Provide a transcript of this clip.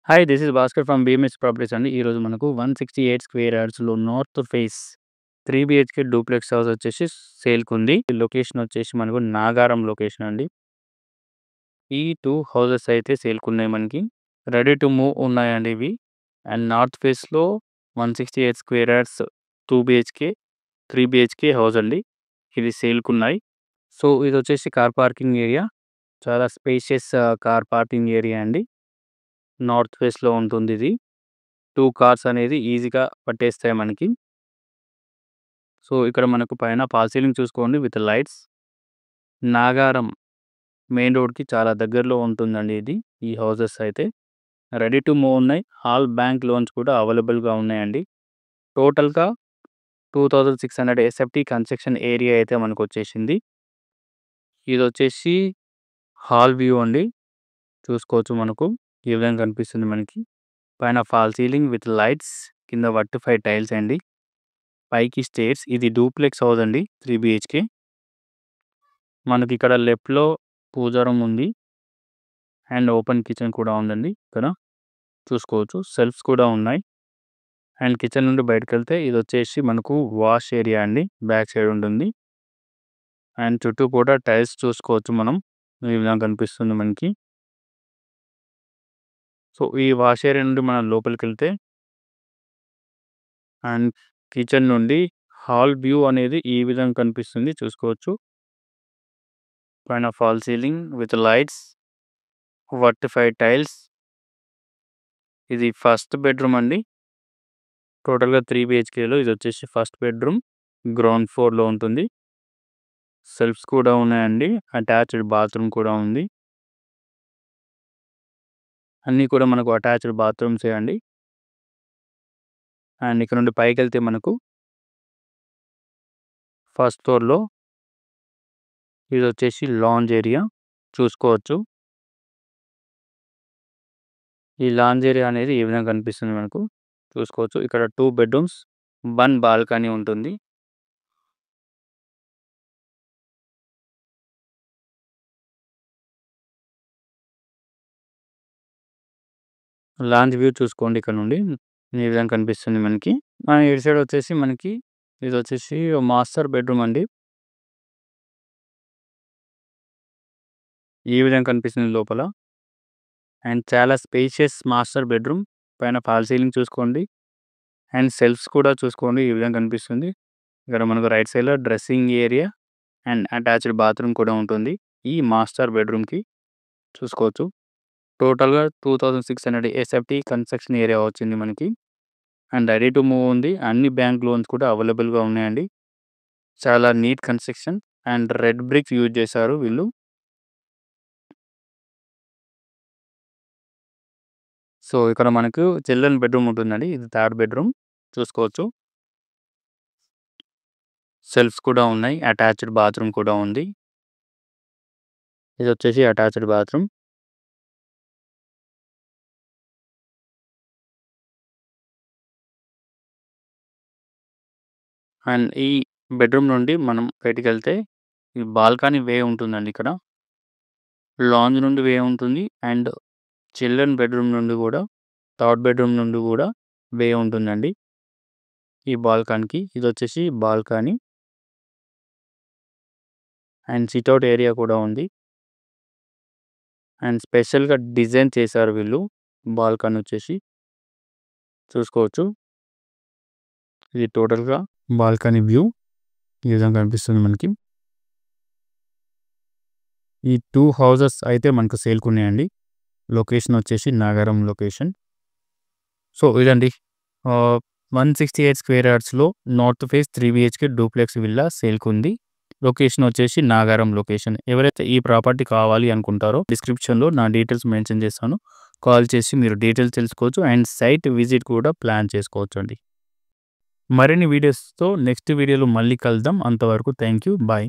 Hi! This is Bhaskar from BMS properties అండి. ఈరోజు మనకు 168 స్క్వేర్ యార్డ్స్‌లో north face 3 BHK duplex house వచ్చేసి సేల్‌కుంది. లొకేషన్ వచ్చేసి మనకు నాగారం లొకేషన్ అండి. ఈ 2 హౌసెస్ అయితే సేల్‌కున్నాయి మనకి. రెడీ టు మూవ్ ఉన్నాయండి ఇవి. అండ్ నార్త్ ఫేస్‌లో 168 square yards 2 BHK, 3 BHK house అండి. ఇది సేల్‌కున్నాయి. సో, ఇదొచ్చేసి కార్ పార్కింగ్ ఏరియా. చాలా స్పేషియస్ కార్ పార్కింగ్ ఏరియా అండి. నార్త్ ఫేస్‌లో ఉంటుందిది. 2 కార్స్ అనేది ఈజీగా పట్టేస్తాయి మనకి. సో, ఇక్కడ మనకు పైన ఫాల్ సీలింగ్ చూసుకోండి విత్ లైట్స్. నాగారం మెయిన్ రోడ్‌కి చాలా దగ్గరలో ఉంటుందండి ఇది. ఈ హౌసెస్ అయితే. రెడీ టు మూవ్ ఉన్నాయి. ఆల్ బ్యాంక్ లోన్స్ కూడా అవైలబుల్‌గా ఉన్నాయండి. టోటల్‌గా 2600 ఎస్ఎఫ్టీ కన్స్ట్రక్షన్ ఏరియా అయితే మనకొచ్చేసింది. ఇదొచ్చేసి హాల్ వ్యూ అండి. చూసుకోవచ్చు మనకు. ఈ విధంగా కనిపిస్తుంది మనకి. పైన ఫాల్ సీలింగ్ విత్ లైట్స్. కింద వర్టిఫైడ్ టైల్స్ అండి. పైకి స్టేర్స్. ఇది డూప్లెక్స్ హౌస్ అండి 3 బీహెచ్‌కే. మనకిక్కడ లెఫ్ట్‌లో పూజా రూమ్ ఉంది. అండ్ ఓపెన్ కిచెన్ కూడా ఉందండి ఇక్కడ. చూసుకోవచ్చు. సెల్ఫ్స్ కూడా ఉన్నాయి. అండ్ కిచెన్ నుండి బయటకెళ్తే ఇదొచ్చేసి మనకు వాష్ ఏరియా అండి. బ్యాక్ సైడ్ ఉంటుంది. అండ్ చుట్టూ కూడా టైల్స్ చూసుకోవచ్చు మనం. ఈ విధంగా కనిపిస్తుంది మనకి. సో, ఈ వాష్ ఏరియా నుండి మనం లోపలికెళ్తే అండ్ కిచెన్ నుండి హాల్ వ్యూ అనేది ఈ విధంగా కనిపిస్తుంది చూసుకోవచ్చు. పైన fall ceiling with lights, vitrified tiles. ఇది ఫస్ట్ బెడ్‌రూమ్ అండి. టోటల్‌గా 3 బీహెచ్‌కేలో ఇదొచ్చేసి ఫస్ట్ బెడ్‌రూమ్. గ్రౌండ్ ఫ్లోర్‌లో ఉంటుంది. సెల్ఫ్స్ కూడా ఉన్నాయండి. అటాచ్డ్ బాత్రూమ్ కూడా ఉంది. అన్నీ కూడా మనకు అటాచ్డ్ బాత్రూమ్సే అండి. అండ్ ఇక్కడ నుండి పైకెళ్తే మనకు ఫస్ట్ ఫ్లోర్‌లో ఇదొచ్చేసి లాంజ్ ఏరియా చూసుకోవచ్చు. ఈ లాంజ్ ఏరియా అనేది ఈ విధంగా కనిపిస్తుంది మనకు. చూసుకోవచ్చు. ఇక్కడ 2 బెడ్‌రూమ్స్, 1 బాల్కనీ ఉంటుంది. లాంజ్ వ్యూ చూసుకోండి ఇక్కడ నుండి. ఈ విధంగా కనిపిస్తుంది మనకి. ఇటు సైడ్ వచ్చేసి మనకి ఇదొచ్చేసి మాస్టర్ బెడ్‌రూమ్ అండి. ఈ విధంగా కనిపిస్తుంది లోపల. అండ్ చాలా స్పేషియస్ మాస్టర్ బెడ్‌రూమ్. పైన ఫాల్ సీలింగ్ చూసుకోండి. అండ్ సెల్ఫ్స్ కూడా చూసుకోండి ఈ విధంగా కనిపిస్తుంది. ఇక్కడ మనకు రైట్ సైడ్‌లో dressing area and attached bathroom కూడా ఉంటుంది. ఈ మాస్టర్ బెడ్‌రూమ్‌కి చూసుకోవచ్చు. టోటల్‌గా 2600 ఎస్ఎఫ్టీ కన్స్ట్రక్షన్ ఏరియా వచ్చింది మనకి. అండ్ రెడీ టు మూవ్ ఉంది. అన్ని బ్యాంక్ లోన్స్ కూడా అవైలబుల్‌గా ఉన్నాయండి. చాలా neat construction and red bricks use చేశారు వీళ్ళు. సో, ఇక్కడ మనకు చిల్డ్రన్ బెడ్‌రూమ్ ఉంటుందండి. ఇది థర్డ్ బెడ్‌రూమ్ చూసుకోవచ్చు. సెల్ఫ్స్ కూడా ఉన్నాయి. అటాచ్డ్ బాత్రూమ్ కూడా ఉంది. ఇదొచ్చేసి అటాచ్డ్ బాత్రూమ్. అండ్ ఈ బెడ్‌రూమ్ నుండి మనం బయటికెళ్తే ఈ బాల్కనీ వే ఉంటుందండి ఇక్కడ. లాంజ్ నుండి వే ఉంటుంది. అండ్ చిల్డ్రన్ బెడ్‌రూమ్ నుండి కూడా థర్డ్ బెడ్‌రూమ్ నుండి కూడా వే ఉంటుందండి. ఈ బాల్కనీకి. ఇదొచ్చేసి బాల్కనీ. అండ్ సిట్ఔట్ ఏరియా కూడా ఉంది. అండ్ స్పెషల్‌గా డిజైన్ చేశారు వీళ్ళు. బాల్కనీ వచ్చేసి చూసుకోవచ్చు. ఇది టోటల్‌గా బాల్కనీ వ్యూ. ఈ విధంగా కనిపిస్తుంది మనకి. ఈ 2 హౌసెస్ అయితే మనకు సేల్‌కున్నాయండి. లొకేషన్ వచ్చేసి నాగారం లొకేషన్. సో, ఇదండి. 168 స్క్వేర్ యార్డ్స్‌లో north face 3 BHK duplex villa సేల్‌కుంది. లొకేషన్ వచ్చేసి నాగారం లొకేషన్. ఎవరైతే ఈ ప్రాపర్టీ కావాలి అనుకుంటారో డిస్క్రిప్షన్‌లో నా డీటెయిల్స్ మెన్షన్ చేస్తాను. కాల్ చేసి మీరు డీటెయిల్స్ తెలుసుకోవచ్చు. అండ్ సైట్ విజిట్ కూడా ప్లాన్ చేసుకోవచ్చండి. మరిన్ని వీడియోస్‌తో నెక్స్ట్ వీడియోలో మళ్ళీ కలుద్దాం. అంతవరకు థాంక్ యూ. బాయ్.